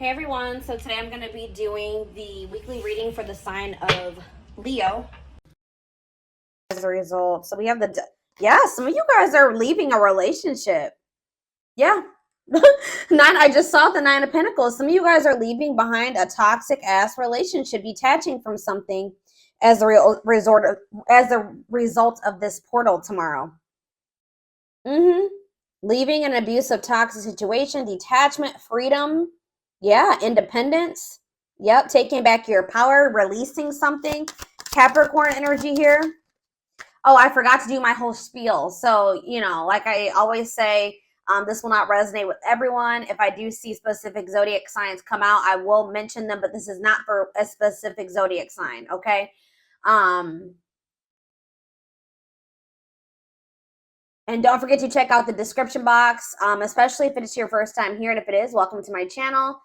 Hey everyone, so today I'm going to be doing the weekly reading for the sign of Leo. As a result, so we have the, yeah, some of you guys are leaving a relationship. Yeah. I just saw the 9 of Pentacles. Some of you guys are leaving behind a toxic ass relationship, detaching from something as a result of this portal tomorrow. Leaving an abusive, toxic situation, detachment, freedom. Yeah, independence. Yep, taking back your power, releasing something. Capricorn energy here. Oh, I forgot to do my whole spiel. So, you know, like I always say, this will not resonate with everyone. If I do see specific zodiac signs come out, I will mention them, but this is not for a specific zodiac sign, okay? And don't forget to check out the description box, especially if it's your first time here. And if it is, welcome to my channel.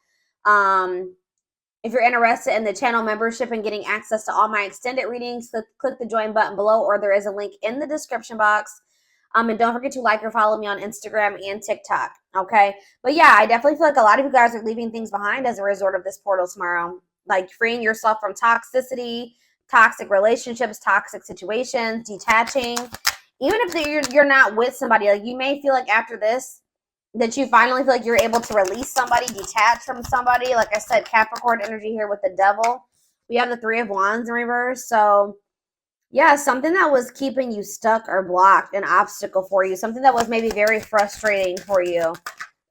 If you're interested in the channel membership and getting access to all my extended readings, click the join button below, or there is a link in the description box. And don't forget to like or follow me on Instagram and TikTok, okay? But yeah, I definitely feel like a lot of you guys are leaving things behind as a result of this portal tomorrow. Like freeing yourself from toxicity, toxic relationships, toxic situations, detaching. Even if you're not with somebody, like you may feel like after this, that you finally feel like you're able to release somebody, detach from somebody. Like I said, Capricorn energy here with the devil. We have the 3 of Wands in reverse. So yeah, something that was keeping you stuck or blocked, an obstacle for you, something that was maybe very frustrating for you.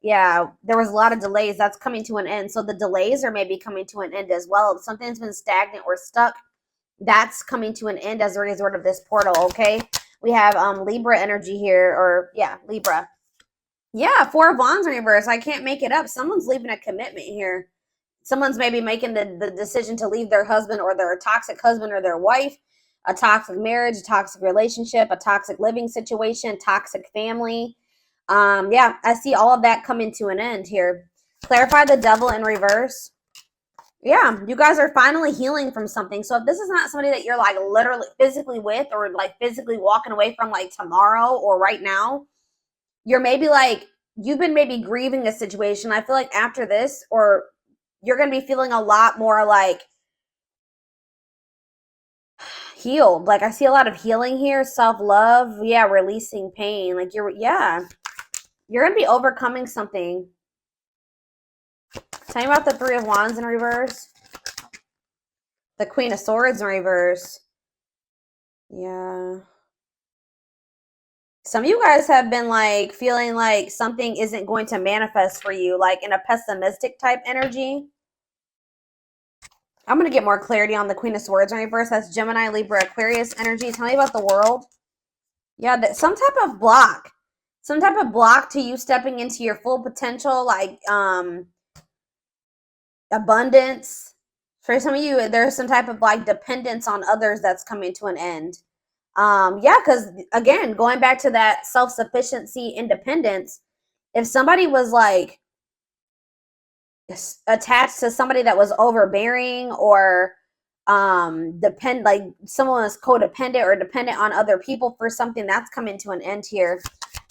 Yeah, there was a lot of delays. That's coming to an end. So the delays are maybe coming to an end as well. If something's been stagnant or stuck, that's coming to an end as a result of this portal, okay? We have Libra energy here, or yeah, Libra. Yeah, 4 of Wands in reverse. I can't make it up. Someone's leaving a commitment here. Someone's maybe making the decision to leave their husband or their toxic husband or their wife, a toxic marriage, a toxic relationship, a toxic living situation, toxic family. Yeah, I see all of that coming to an end here. Clarify the devil in reverse. Yeah, you guys are finally healing from something. So if this is not somebody that you're like literally physically with or like physically walking away from like tomorrow or right now, you're maybe like, you've been maybe grieving a situation. I feel like after this, or you're going to be feeling a lot more like healed. Like I see a lot of healing here, self-love. Yeah, releasing pain. Like you're going to be overcoming something. Tell me about the 3 of Wands in reverse. The Queen of Swords in reverse. Yeah. Some of you guys have been like feeling like something isn't going to manifest for you, like in a pessimistic type energy. I'm going to get more clarity on the Queen of Swords in reverse. That's Gemini, Libra, Aquarius energy. Tell me about the world. Yeah, some type of block. Some type of block to you stepping into your full potential, like abundance. For some of you, there's some type of like dependence on others that's coming to an end. Yeah, because again, going back to that self-sufficiency, independence, if somebody was like attached to somebody that was overbearing or like someone was codependent or dependent on other people for something, that's coming to an end here.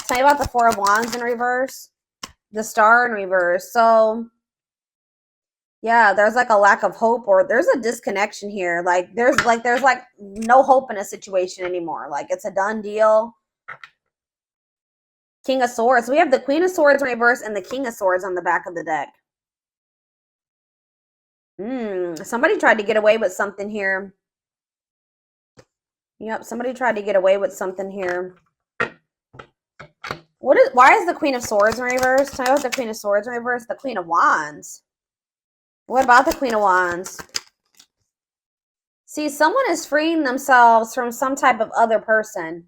Tell me about the 4 of Wands in reverse, the Star in reverse. So yeah, there's like a lack of hope, or there's a disconnection here. Like there's no hope in a situation anymore. Like it's a done deal. King of Swords. We have the Queen of Swords in reverse and the King of Swords on the back of the deck. Somebody tried to get away with something here. Yep, somebody tried to get away with something here. Why is the Queen of Swords in reverse? Tell me about the Queen of Swords in reverse. The Queen of Wands. What about the Queen of Wands? See, someone is freeing themselves from some type of other person.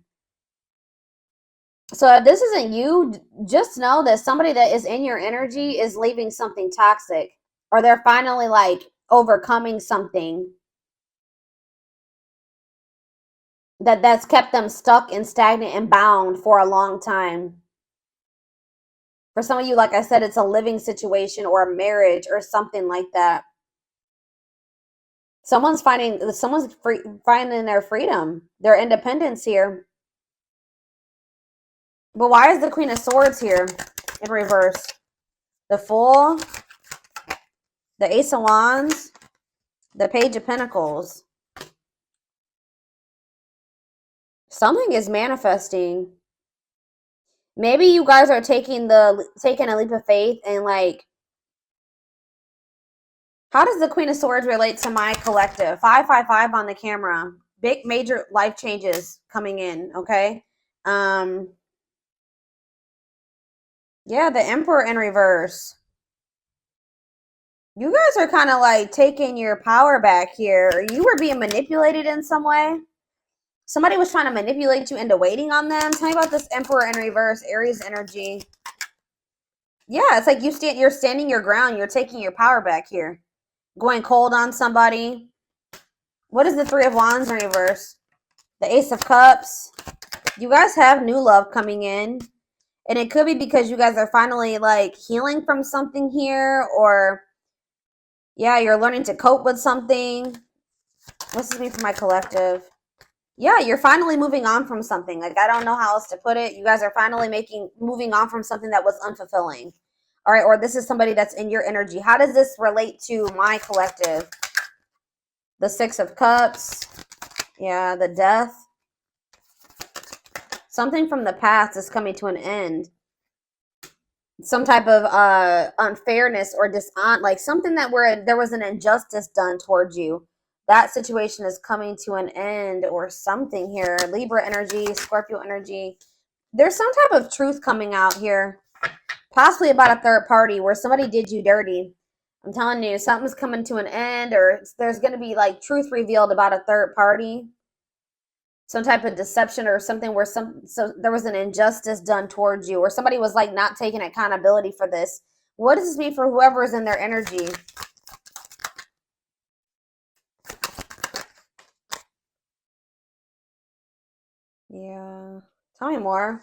So if this isn't you, just know that somebody that is in your energy is leaving something toxic, or they're finally like overcoming something that's kept them stuck and stagnant and bound for a long time. For some of you, like I said, it's a living situation or a marriage or something like that. Someone's finding their freedom, their independence here. But why is the Queen of Swords here in reverse? The Fool. The Ace of Wands, the Page of Pentacles. Something is manifesting. Maybe you guys are taking a leap of faith and like, how does the Queen of Swords relate to my collective? 555 on the camera. Big major life changes coming in, okay? Yeah, the Emperor in reverse. You guys are kind of like taking your power back here. You were being manipulated in some way. Somebody was trying to manipulate you into waiting on them. Tell me about this Emperor in reverse, Aries energy. Yeah, it's like you're standing your ground. You're taking your power back here. Going cold on somebody. What is the Three of Wands in reverse? The Ace of Cups. You guys have new love coming in. And it could be because you guys are finally like healing from something here, or yeah, you're learning to cope with something. What's this mean for my collective? Yeah, you're finally moving on from something. Like, I don't know how else to put it. You guys are finally moving on from something that was unfulfilling. All right, or this is somebody that's in your energy. How does this relate to my collective? The Six of Cups. Yeah, the Death. Something from the past is coming to an end. Some type of unfairness or like something that there was an injustice done towards you. That situation is coming to an end or something here. Libra energy, Scorpio energy. There's some type of truth coming out here. Possibly about a third party where somebody did you dirty. I'm telling you, something's coming to an end, or there's going to be like truth revealed about a third party. Some type of deception or something where so there was an injustice done towards you, or somebody was like not taking accountability for this. What does this mean for whoever is in their energy? Yeah. Tell me more.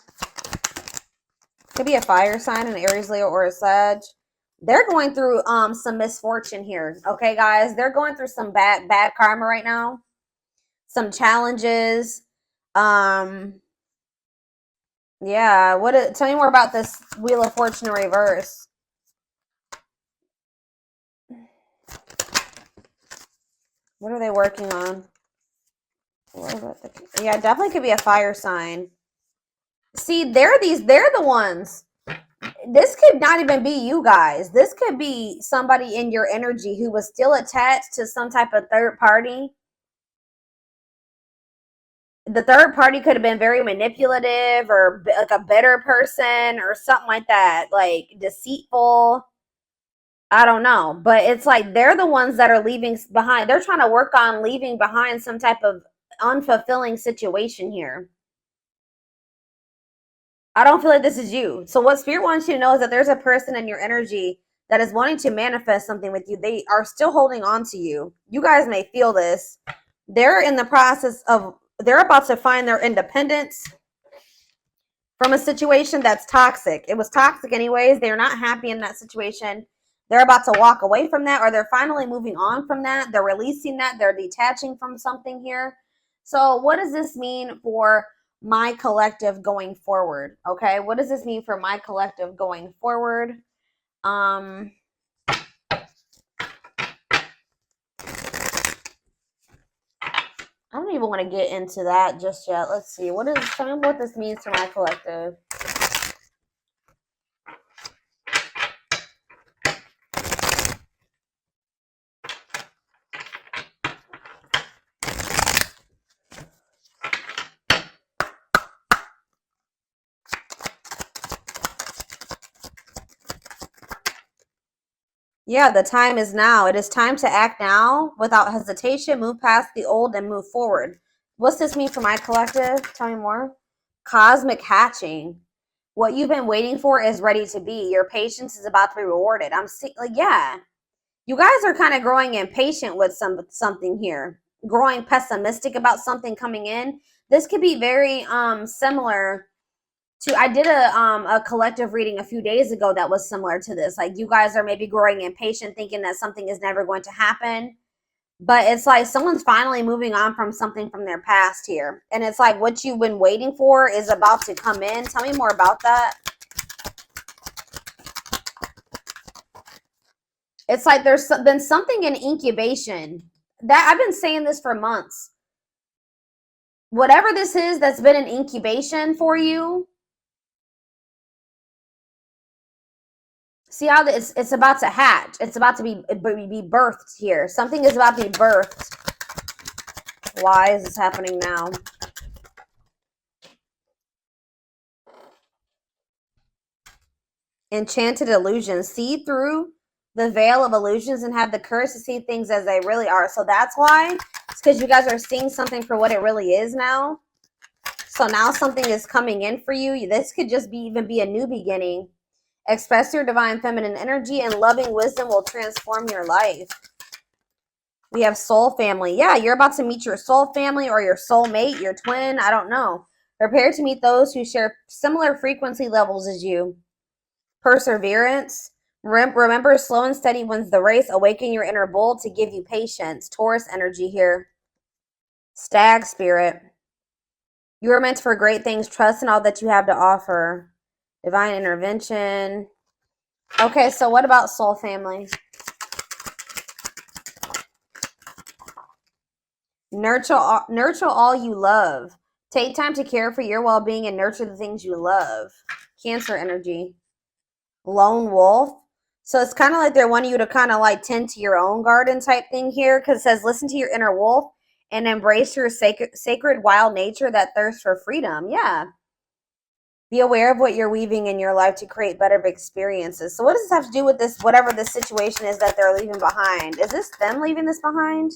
Could be a fire sign, an Aries, Leo, or a Sag. They're going through some misfortune here. Okay, guys? They're going through some bad karma right now. Some challenges. Yeah, tell me more about this Wheel of Fortune in reverse. What are they working on? Yeah, definitely could be a fire sign. See, they're the ones. This could not even be you guys. This could be somebody in your energy who was still attached to some type of third party. The third party could have been very manipulative or like a better person or something like that, like deceitful. I don't know, but it's like they're the ones that are leaving behind. They're trying to work on leaving behind some type of unfulfilling situation here. I don't feel like this is you. So what Spirit wants you to know is that there's a person in your energy that is wanting to manifest something with you. They are still holding on to you. You guys may feel this. They're in the process of, they're about to find their independence from a situation that's toxic. It was toxic anyways. They're not happy in that situation. They're about to walk away from that, or they're finally moving on from that. They're releasing that. They're detaching from something here. So what does this mean for my collective going forward? Okay, what does this mean for my collective going forward? I don't even want to get into that just yet. Let's see. Tell me what this means for my collective. Yeah, the time is now. It is time to act now without hesitation. Move past the old and move forward. What's this mean for my collective? Tell me more. Cosmic hatching. What you've been waiting for is ready to be. Your patience is about to be rewarded. I'm seeing, like, yeah. You guys are kind of growing impatient with something here. Growing pessimistic about something coming in. This could be very similar to, I did a collective reading a few days ago that was similar to this. Like, you guys are maybe growing impatient, thinking that something is never going to happen. But it's like someone's finally moving on from something from their past here. And it's like what you've been waiting for is about to come in. Tell me more about that. It's like there's been something in incubation. That I've been saying this for months. Whatever this is that's been an incubation for you, see how it's about to hatch. It's about to be birthed here. Something is about to be birthed. Why is this happening now? Enchanted illusions. See through the veil of illusions and have the courage to see things as they really are. So that's why. It's because you guys are seeing something for what it really is now. So now something is coming in for you. This could just even be a new beginning. Express your divine feminine energy and loving wisdom will transform your life. We have soul family. Yeah, you're about to meet your soul family or your soulmate, your twin. I don't know. Prepare to meet those who share similar frequency levels as you. Perseverance. Remember, slow and steady wins the race. Awaken your inner bull to give you patience. Taurus energy here. Stag spirit. You are meant for great things. Trust in all that you have to offer. Divine intervention. Okay, so what about soul family? Nurture all you love. Take time to care for your well-being and nurture the things you love. Cancer energy. Lone wolf. So it's kind of like they're wanting you to kind of like tend to your own garden type thing here, because it says listen to your inner wolf and embrace your sacred wild nature that thirsts for freedom. Yeah. Be aware of what you're weaving in your life to create better experiences. So what does this have to do with this, whatever the situation is that they're leaving behind? Is this them leaving this behind?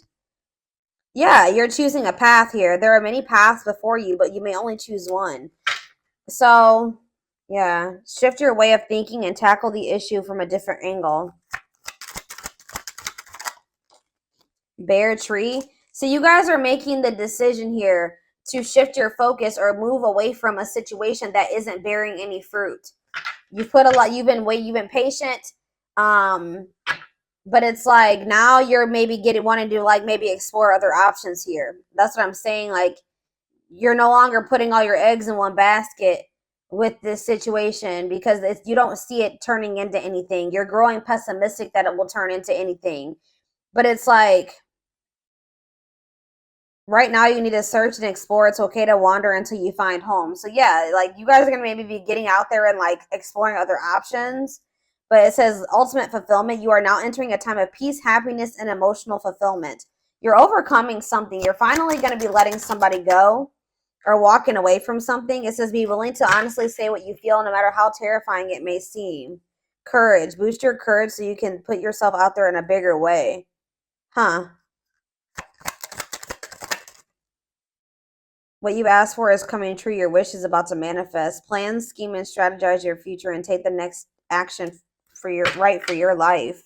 Yeah, you're choosing a path here. There are many paths before you, but you may only choose one. So, yeah, shift your way of thinking and tackle the issue from a different angle. Bear tree. So you guys are making the decision here to shift your focus or move away from a situation that isn't bearing any fruit. You've put a lot, you've been patient. But it's like now you're maybe wanting to like maybe explore other options here. That's what I'm saying. Like you're no longer putting all your eggs in one basket with this situation because you don't see it turning into anything. You're growing pessimistic that it will turn into anything. But it's like right now you need to search and explore. It's okay to wander until you find home. So yeah, like you guys are going to maybe be getting out there and like exploring other options. But it says ultimate fulfillment. You are now entering a time of peace, happiness, and emotional fulfillment. You're overcoming something. You're finally going to be letting somebody go or walking away from something. It says be willing to honestly say what you feel no matter how terrifying it may seem. Courage. Boost your courage so you can put yourself out there in a bigger way. Huh. What you've asked for is coming true. Your wish is about to manifest. Plan, scheme, and strategize your future and take the next action for your life.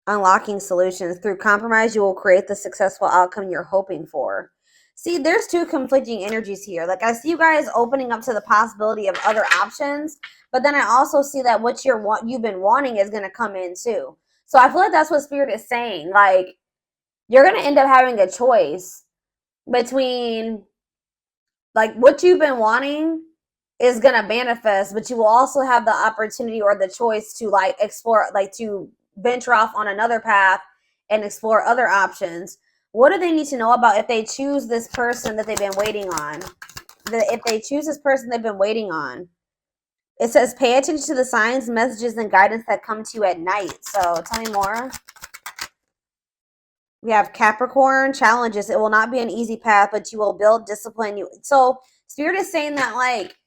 Unlocking solutions. Through compromise, you will create the successful outcome you're hoping for. See, there's two conflicting energies here. Like I see you guys opening up to the possibility of other options, but then I also see that what you've been wanting is going to come in too. So I feel like that's what Spirit is saying. Like you're going to end up having a choice between like what you've been wanting is going to manifest, but you will also have the opportunity or the choice to like explore, like to venture off on another path and explore other options. What do they need to know about if they choose this person that they've been waiting on? If they choose this person they've been waiting on, it says pay attention to the signs, messages, and guidance that come to you at night. So tell me more. We have Capricorn challenges. It will not be an easy path, but you will build discipline. So Spirit is saying that like,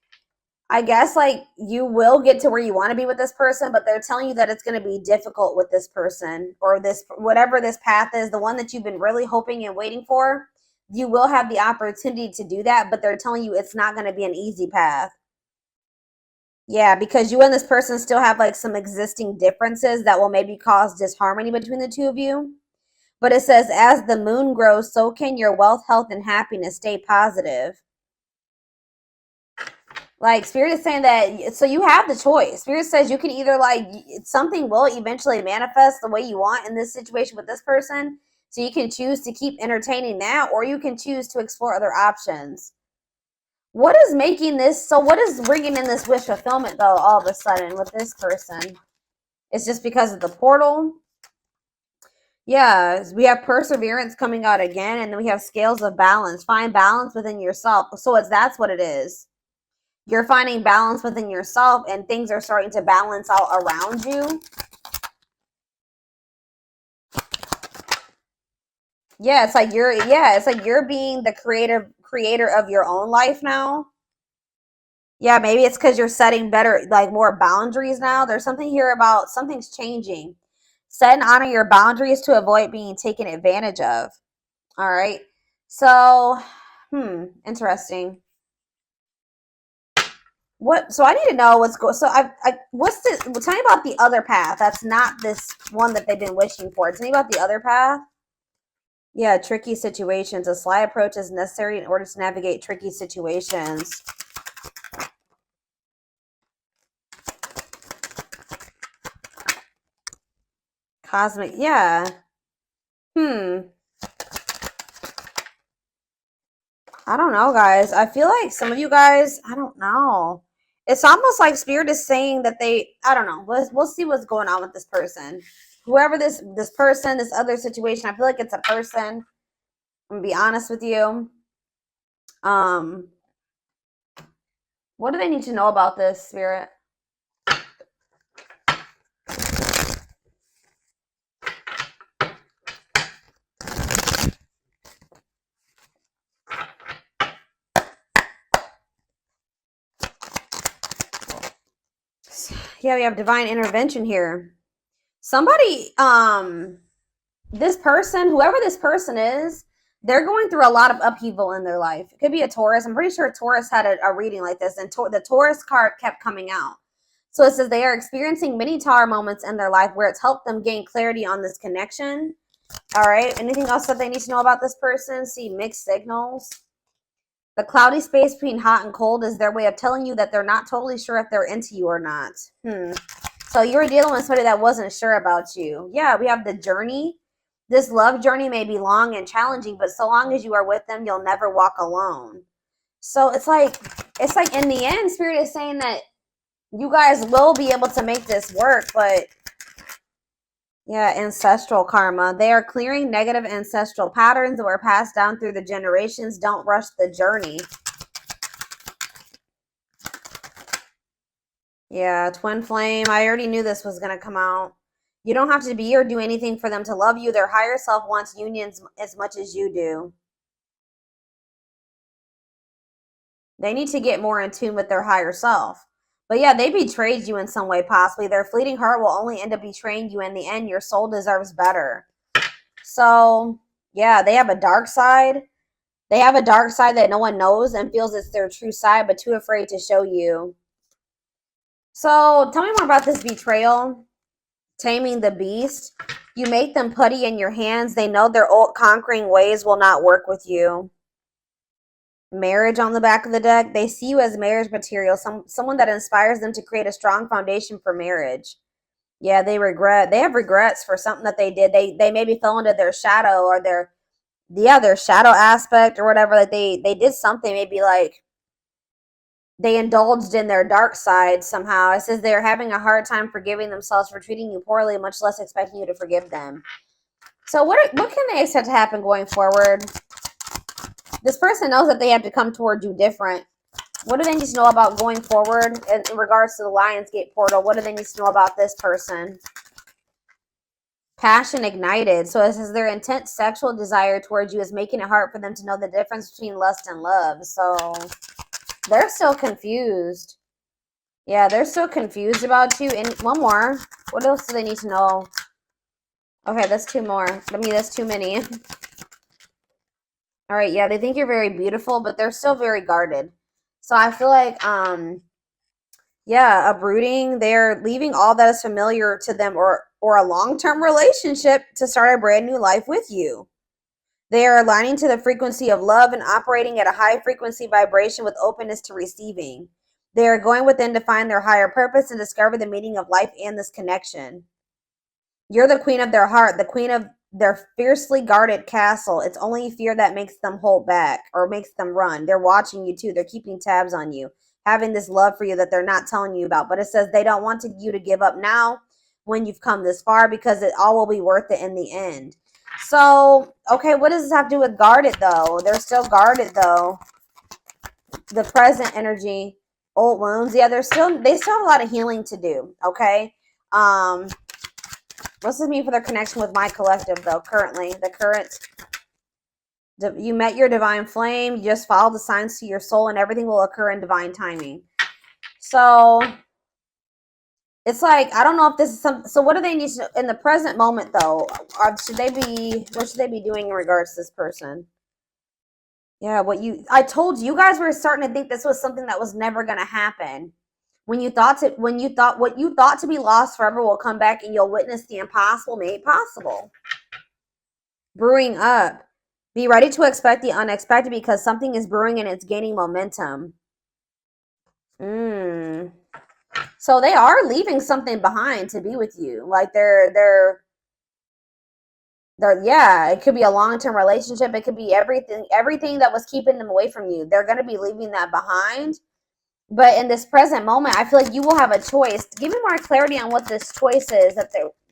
I guess like you will get to where you want to be with this person, but they're telling you that it's going to be difficult with this person or this, whatever this path is, the one that you've been really hoping and waiting for. You will have the opportunity to do that, but they're telling you it's not going to be an easy path. Yeah, because you and this person still have like some existing differences that will maybe cause disharmony between the two of you. But it says, as the moon grows, so can your wealth, health, and happiness. Stay positive. Like, Spirit is saying that, so you have the choice. Spirit says you can either, like, something will eventually manifest the way you want in this situation with this person. So you can choose to keep entertaining that, or you can choose to explore other options. What is making this, so what is bringing in this wish fulfillment, though, all of a sudden with this person? It's just because of the portal. Yeah, we have perseverance coming out again, and then we have scales of balance. Find balance within yourself. So that's what it is. You're finding balance within yourself, and things are starting to balance out around you. Yeah, it's like you're being the creator of your own life now. Yeah, maybe it's because you're setting better, like more boundaries now. There's something here about something's changing. Set and honor your boundaries to avoid being taken advantage of. All right. So, interesting. So I need to know what's going. So what's this? Tell me about the other path. That's not this one that they've been wishing for. Tell me about the other path. Yeah, tricky situations. A sly approach is necessary in order to navigate tricky situations. Cosmic, yeah. I don't know, guys. I feel like some of you guys, I don't know. It's almost like Spirit is saying that I don't know. We'll see what's going on with this person. Whoever this person, this other situation, I feel like it's a person. I'm gonna be honest with you. What do they need to know about this, Spirit? Yeah, we have divine intervention here. Somebody, this person, whoever this person is, they're going through a lot of upheaval in their life. It could be a Taurus. I'm pretty sure Taurus had a reading like this, and the Taurus card kept coming out. So it says they are experiencing many Tower moments in their life where it's helped them gain clarity on this connection. All right. Anything else that they need to know about this person? See mixed signals. The cloudy space between hot and cold is their way of telling you that they're not totally sure if they're into you or not. So you were dealing with somebody that wasn't sure about you. Yeah, we have the journey. This love journey may be long and challenging, but so long as you are with them, you'll never walk alone. So it's like in the end, Spirit is saying that you guys will be able to make this work, but yeah, ancestral karma. They are clearing negative ancestral patterns that were passed down through the generations. Don't rush the journey. Yeah, twin flame. I already knew this was going to come out. You don't have to be or do anything for them to love you. Their higher self wants unions as much as you do. They need to get more in tune with their higher self. But yeah, they betrayed you in some way, possibly. Their fleeting heart will only end up betraying you in the end. Your soul deserves better. So, yeah, they have a dark side. They have a dark side that no one knows and feels it's their true side, but too afraid to show you. So, tell me more about this betrayal. Taming the beast. You make them putty in your hands. They know their old conquering ways will not work with you. Marriage on the back of the deck. They see you as marriage material, someone that inspires them to create a strong foundation for marriage. Yeah, they have regrets for something that they did. They maybe fell into their shadow or their shadow aspect or whatever. Like they did something, maybe like they indulged in their dark side somehow. It says they're having a hard time forgiving themselves for treating you poorly, much less expecting you to forgive them. So what can they expect to happen going forward? This person knows that they have to come toward you different. What do they need to know about going forward in regards to the Lionsgate portal? What do they need to know about this person? Passion ignited. So it says their intense sexual desire towards you is making it hard for them to know the difference between lust and love. So they're still confused. Yeah, they're still confused about you. And one more. What else do they need to know? Okay, that's two more. I mean, that's too many. All right, yeah, they think you're very beautiful, but they're still very guarded. So I feel like, yeah, uprooting. They're leaving all that is familiar to them or a long-term relationship to start a brand new life with you. They are aligning to the frequency of love and operating at a high frequency vibration with openness to receiving. They are going within to find their higher purpose and discover the meaning of life and this connection. You're the queen of their heart, the queen of their fiercely guarded castle. It's only fear that makes them hold back or makes them run. They're watching you too. They're keeping tabs on you, having this love for you that they're not telling you about. But it says they don't want you to give up now, when you've come this far, because it all will be worth it in the end. So, okay, what does this have to do with guarded, though? They're still guarded, though. The present energy, old wounds. Yeah, they still have a lot of healing to do, okay? What's this mean for their connection with my collective, though, currently? The current, you met your divine flame. You just follow the signs to your soul, and everything will occur in divine timing. So it's like, I don't know if this is some, so what do they need to, in the present moment, though? What should they be doing in regards to this person? Yeah, I told you, you guys were starting to think this was something that was never going to happen. What you thought to be lost forever will come back, and you'll witness the impossible made possible. Brewing up. Be ready to expect the unexpected, because something is brewing and it's gaining momentum. So they are leaving something behind to be with you. Like they're yeah, it could be a long-term relationship. It could be everything that was keeping them away from you. They're going to be leaving that behind. But in this present moment, I feel like you will have a choice. Give me more clarity on what this choice is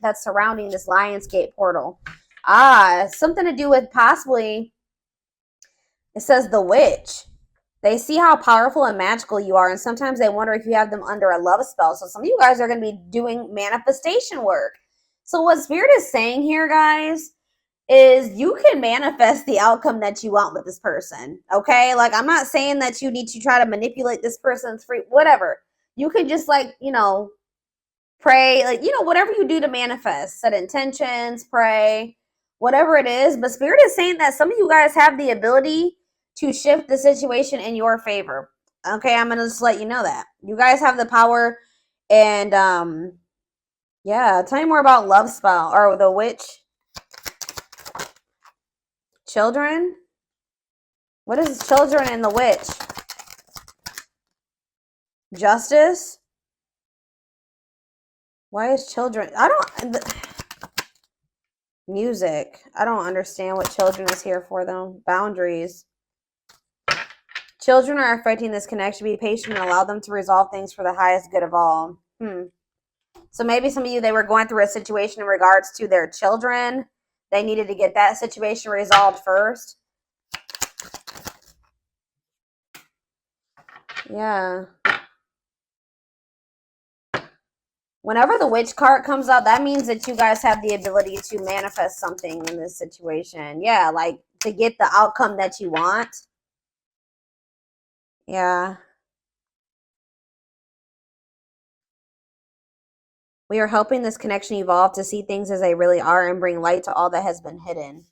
that's surrounding this Lionsgate portal. Something to do with possibly, it says the witch. They see how powerful and magical you are, and sometimes they wonder if you have them under a love spell. So some of you guys are going to be doing manifestation work. So what Spirit is saying here, guys, is you can manifest the outcome that you want with this person, okay? Like, I'm not saying that you need to try to manipulate this person's free, whatever. You can just, like, you know, pray, like, you know, whatever you do to manifest, set intentions, pray, whatever it is. But Spirit is saying that some of you guys have the ability to shift the situation in your favor. Okay, I'm gonna just let you know that you guys have the power. And yeah, tell me more about love spell or the witch. Children. What is children and the witch? Justice. Why is children? Music. I don't understand what children is here for, though. Boundaries. Children are affecting this connection. Be patient and allow them to resolve things for the highest good of all. So maybe some of you, they were going through a situation in regards to their children. They needed to get that situation resolved first. Yeah. Whenever the witch card comes out, that means that you guys have the ability to manifest something in this situation. Yeah, like to get the outcome that you want. Yeah. We are helping this connection evolve to see things as they really are and bring light to all that has been hidden.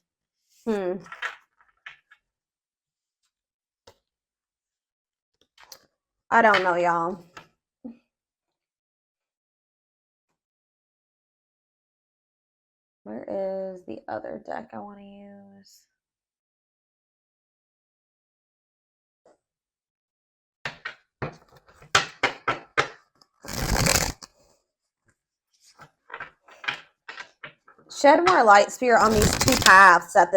I don't know, y'all. Where is the other deck I want to use? Shed more light, Spirit, on these two paths that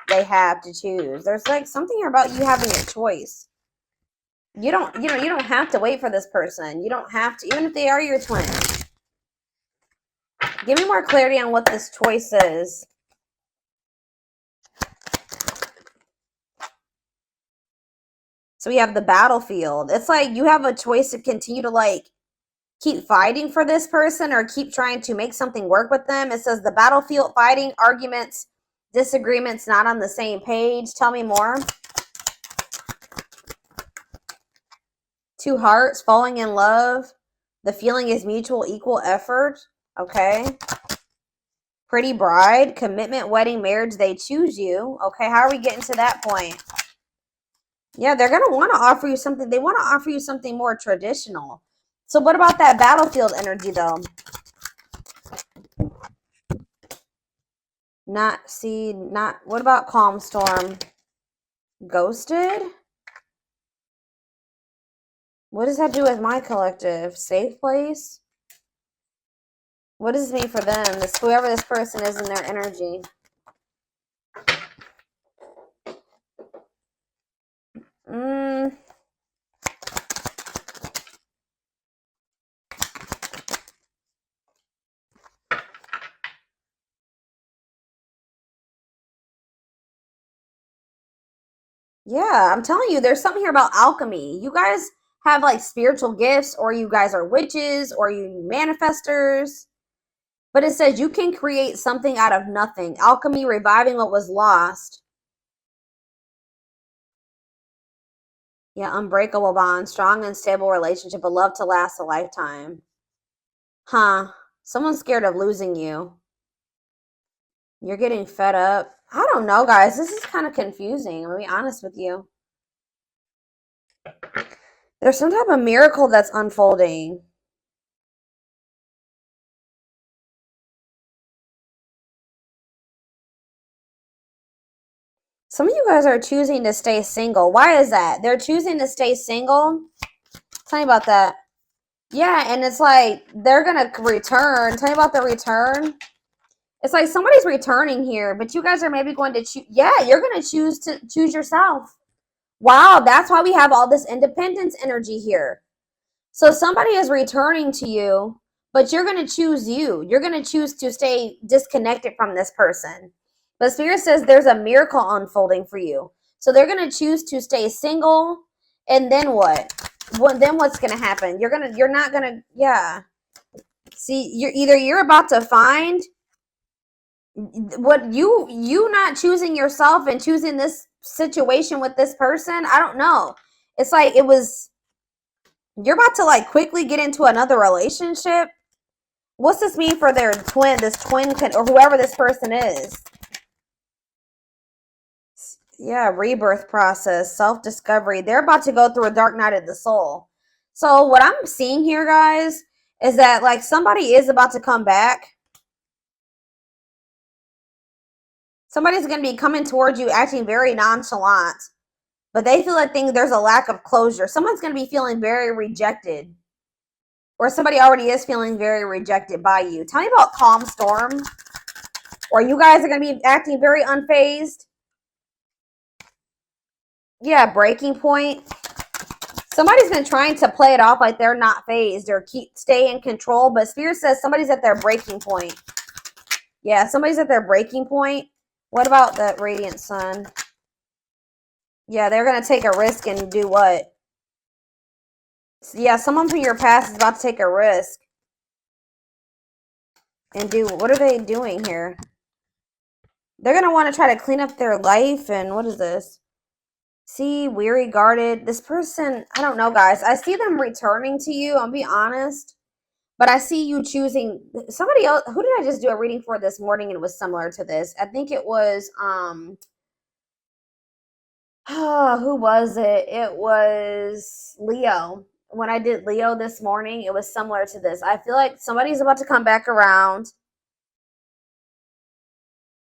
they have to choose. There's like something here about you having a choice. You don't have to wait for this person. You don't have to, even if they are your twin. Give me more clarity on what this choice is. So we have the battlefield. It's like you have a choice to continue to like keep fighting for this person or keep trying to make something work with them. It says the battlefield, fighting, arguments, disagreements, not on the same page. Tell me more. Two hearts, falling in love. The feeling is mutual, equal effort. Okay. Pretty bride, commitment, wedding, marriage. They choose you. Okay, how are we getting to that point? Yeah, they're going to want to offer you something. They want to offer you something more traditional. So what about that battlefield energy, though? What about calm storm? Ghosted? What does that do with my collective? Safe place? What does this mean for them? Whoever this person is in their energy. Yeah, I'm telling you, there's something here about alchemy. You guys have like spiritual gifts, or you guys are witches, or you manifestors. But it says you can create something out of nothing. Alchemy, reviving what was lost. Yeah, unbreakable bond, strong and stable relationship, a love to last a lifetime. Huh. Someone's scared of losing you. You're getting fed up. I don't know, guys. This is kind of confusing. I'll be honest with you. There's some type of miracle that's unfolding. Some of you guys are choosing to stay single. Why is that? They're choosing to stay single. Tell me about that. Yeah, and it's like they're going to return. Tell me about the return. It's like somebody's returning here, but you guys are maybe going to choose. Yeah, you're going to choose yourself. Wow, that's why we have all this independence energy here. So somebody is returning to you, but you're going to choose you. You're going to choose to stay disconnected from this person. But Spirit says there's a miracle unfolding for you. So they're going to choose to stay single. And then what? Then what's going to happen? You're not going to, yeah. See, you're about to find what you not choosing yourself and choosing this situation with this person. I don't know. It's like you're about to like quickly get into another relationship. What's this mean for this twin, or whoever this person is? Yeah, rebirth process, self-discovery. They're about to go through a dark night of the soul. So what I'm seeing here, guys, is that like somebody is about to come back. Somebody's going to be coming towards you acting very nonchalant, but they feel like there's a lack of closure. Someone's going to be feeling very rejected, or somebody already is feeling very rejected by you. Tell me about calm storm, or you guys are going to be acting very unfazed. Yeah, breaking point. Somebody's been trying to play it off like they're not phased or stay in control, but Spirit says somebody's at their breaking point. Yeah, somebody's at their breaking point. What about that radiant sun? Yeah, they're going to take a risk and do what? Yeah, someone from your past is about to take a risk. And what are they doing here? They're going to want to try to clean up their life. And what is this? See, weary, guarded. This person, I don't know, guys. I see them returning to you. I'll be honest. But I see you choosing somebody else. Who did I just do a reading for this morning? And it was similar to this. I think it was, who was it? It was Leo. When I did Leo this morning, it was similar to this. I feel like somebody's about to come back around.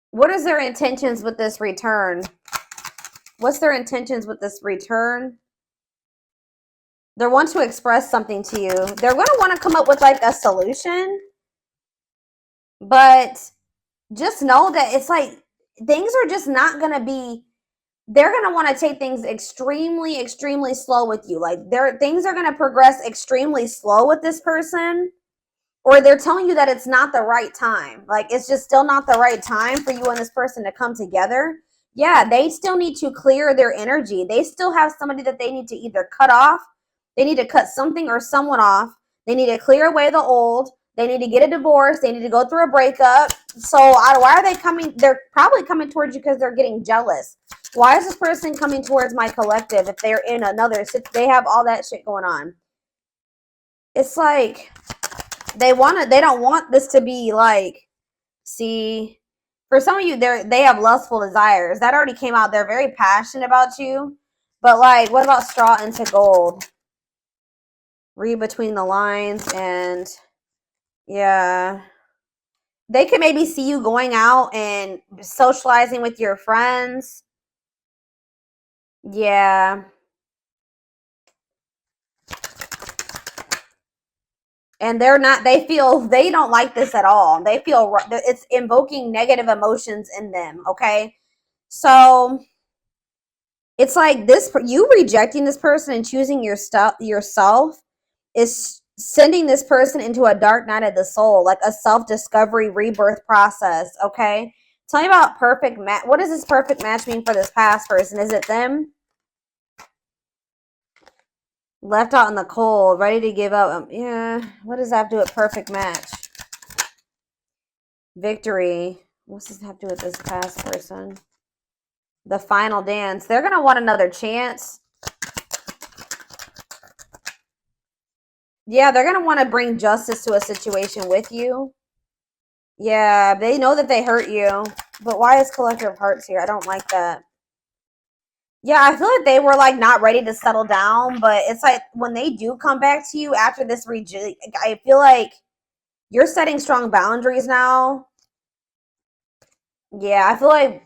What is their intentions with this return? What's their intentions with this return? They want to express something to you. They're going to want to come up with like a solution. But just know that it's like things are just not going to be, they're going to want to take things extremely, extremely slow with you. Like things are going to progress extremely slow with this person. Or they're telling you that it's not the right time. Like, it's just still not the right time for you and this person to come together. Yeah, they still need to clear their energy. They still have somebody that they need to either cut off. They need to cut something or someone off. They need to clear away the old. They need to get a divorce. They need to go through a breakup. So why are they coming? They're probably coming towards you because they're getting jealous. Why is this person coming towards my collective if they're in another? They have all that shit going on. It's like they don't want this to be like, see, for some of you, they have lustful desires. That already came out. They're very passionate about you. But like, what about straw into gold? Read between the lines, and yeah. They could maybe see you going out and socializing with your friends. Yeah. And they don't like this at all. They feel it's invoking negative emotions in them. Okay. So it's like you rejecting this person and choosing yourself is sending this person into a dark night of the soul, like a self-discovery rebirth process. Okay. Tell me about perfect match. What does this perfect match mean for this past person? Is it them? Left out in the cold, ready to give up. Yeah, what does that have to do with perfect match? Victory. What's this have to do with this past person? The final dance. They're going to want another chance. Yeah, they're going to want to bring justice to a situation with you. Yeah, they know that they hurt you. But why is Collector of Hearts here? I don't like that. Yeah, I feel like they were like not ready to settle down, but it's like when they do come back to you after this I feel like you're setting strong boundaries now. Yeah, I feel like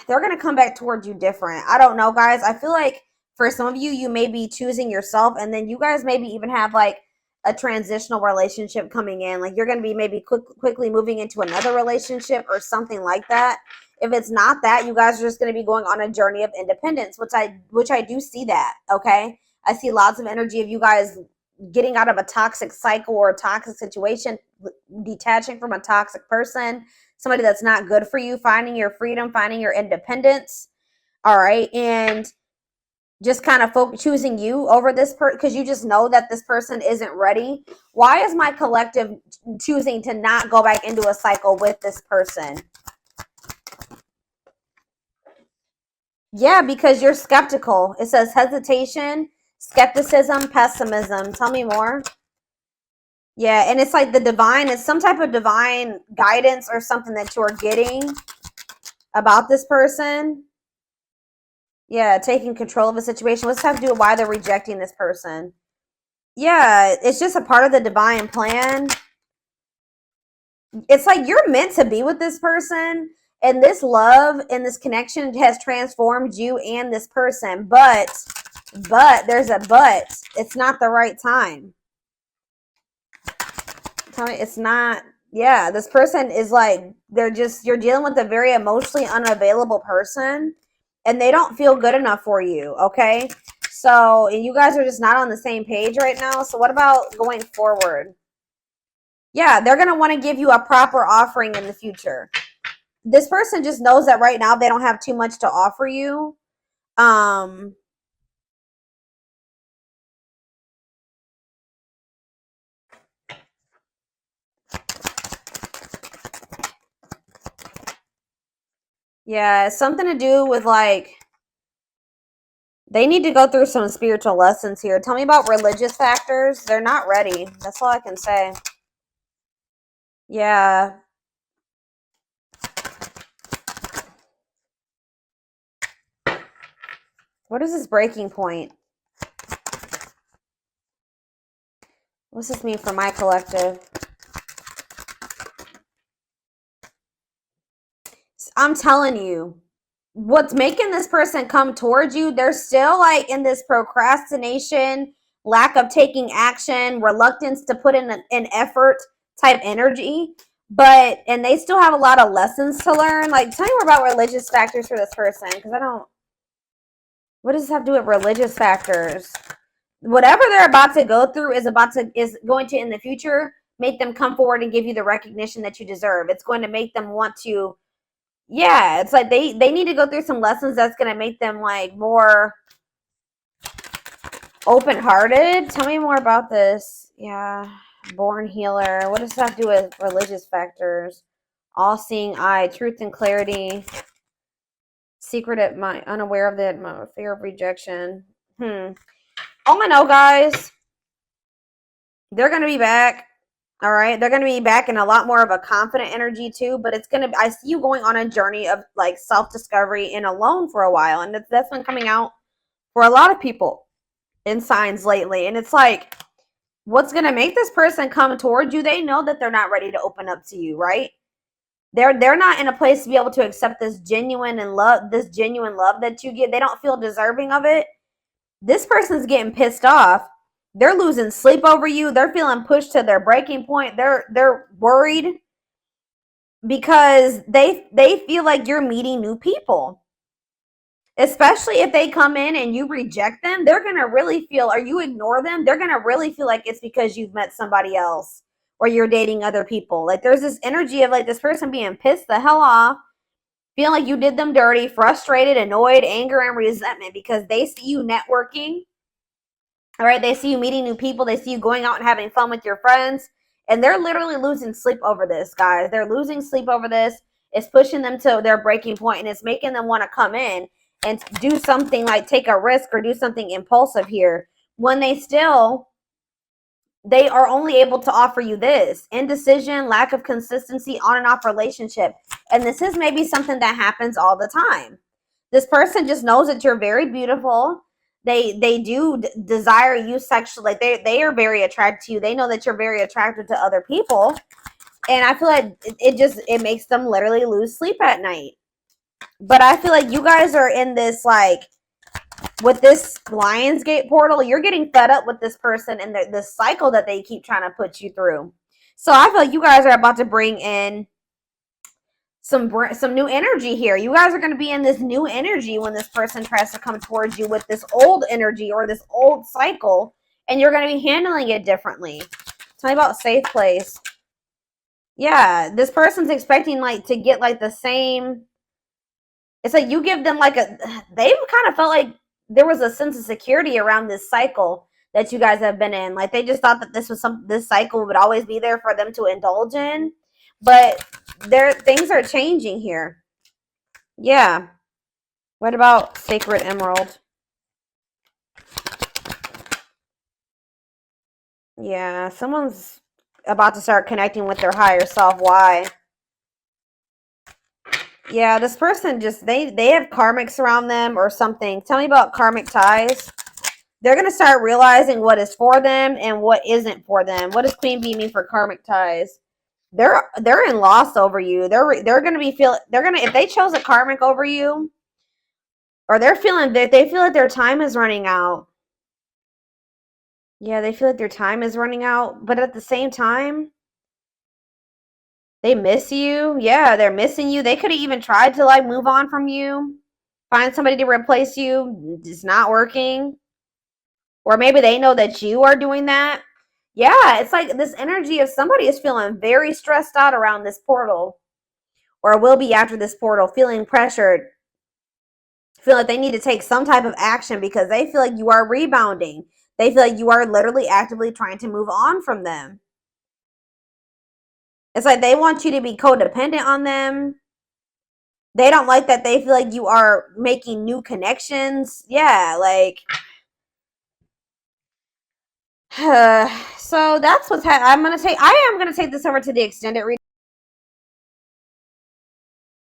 they're going to come back towards you different. I don't know, guys. I feel like for some of you, you may be choosing yourself, and then you guys maybe even have like a transitional relationship coming in. Like you're going to be maybe quickly moving into another relationship or something like that. If it's not that, you guys are just going to be going on a journey of independence, which I do see that, okay? I see lots of energy of you guys getting out of a toxic cycle or a toxic situation, detaching from a toxic person, somebody that's not good for you, finding your freedom, finding your independence, all right? And just kind of choosing you over this person because you just know that this person isn't ready. Why is my collective choosing to not go back into a cycle with this person? Yeah, because you're skeptical. It says hesitation, skepticism, pessimism. Tell me more. Yeah, and it's like the divine, it's some type of divine guidance or something that you're getting about this person. Yeah, taking control of a situation. What's have to do with why they're rejecting this person? Yeah, it's just a part of the divine plan. It's like you're meant to be with this person, and this love and this connection has transformed you and this person. But there's a but. It's not the right time. Tell me, it's not. Yeah, this person is like you're dealing with a very emotionally unavailable person, and they don't feel good enough for you. Okay, so you guys are just not on the same page right now. So what about going forward? Yeah, they're going to want to give you a proper offering in the future. This person just knows that right now they don't have too much to offer you. Yeah, it's something to do with like they need to go through some spiritual lessons here. Tell me about religious factors. They're not ready. That's all I can say. Yeah. What is this breaking point? What's this mean for my collective? I'm telling you, what's making this person come towards you, they're still like in this procrastination, lack of taking action, reluctance to put in an effort type energy. And they still have a lot of lessons to learn. Like, tell me more about religious factors for this person, because I don't. What does this have to do with religious factors? Whatever they're about to go through is going to in the future make them come forward and give you the recognition that you deserve. It's going to make them want to. Yeah, it's like they need to go through some lessons that's going to make them like more open-hearted. Tell me more about this. Yeah, born healer. What does that have to do with religious factors? All-seeing eye, truth and clarity. Secret mind, unaware of the fear of rejection. All I know, guys, they're going to be back. All right, they're going to be back in a lot more of a confident energy too, but it's going to I see you going on a journey of like self-discovery and alone for a while, and that's been coming out for a lot of people in signs lately. And it's like, what's going to make this person come towards you? They know that they're not ready to open up to you, right? They're not in a place to be able to accept this genuine love that you get. They don't feel deserving of it. This person's getting pissed off. They're losing sleep over you. They're feeling pushed to their breaking point. They're worried because they feel like you're meeting new people. Especially if they come in and you reject them, they're going to really feel, or you ignore them, they're going to really feel like it's because you've met somebody else or you're dating other people. Like there's this energy of like this person being pissed the hell off, feeling like you did them dirty, frustrated, annoyed, anger, and resentment because they see you networking All right, they see you meeting new people. They see you going out and having fun with your friends. And they're literally losing sleep over this, guys. They're losing sleep over this. It's pushing them to their breaking point, and it's making them want to come in and do something like take a risk or do something impulsive here when they are only able to offer you this: indecision, lack of consistency, on and off relationship. And this is maybe something that happens all the time. This person just knows that you're very beautiful. They do desire you sexually. Like they are very attracted to you. They know that you're very attracted to other people. And I feel like it makes them literally lose sleep at night. But I feel like you guys are in this, like, with this Lionsgate portal, you're getting fed up with this person and the cycle that they keep trying to put you through. So I feel like you guys are about to bring in some new energy here. You guys are going to be in this new energy when this person tries to come towards you with this old energy or this old cycle, and you're going to be handling it differently. Tell me about safe place. Yeah, this person's expecting like to get like the same. It's like you give them like a. They've kind of felt like there was a sense of security around this cycle that you guys have been in. Like they just thought that this cycle would always be there for them to indulge in, but things are changing here. Yeah. What about Sacred Emerald? Yeah, someone's about to start connecting with their higher self. Why? Yeah, this person just they have karmics around them or something. Tell me about karmic ties. They're going to start realizing what is for them and what isn't for them. What does Queen Bee mean for karmic ties? They're in loss over you. They're going to be if they chose a karmic over you, or they're feeling that they feel like their time is running out. Yeah, they feel like their time is running out, but at the same time, they miss you. Yeah, they're missing you. They could have even tried to like move on from you, find somebody to replace you. It's not working. Or maybe they know that you are doing that. Yeah, it's like this energy of somebody is feeling very stressed out around this portal, or will be after this portal, feeling pressured, feel like they need to take some type of action because they feel like you are rebounding. They feel like you are literally actively trying to move on from them. It's like they want you to be codependent on them. They don't like that they feel like you are making new connections. Yeah, like so that's what's I am gonna take this over to the extended reading.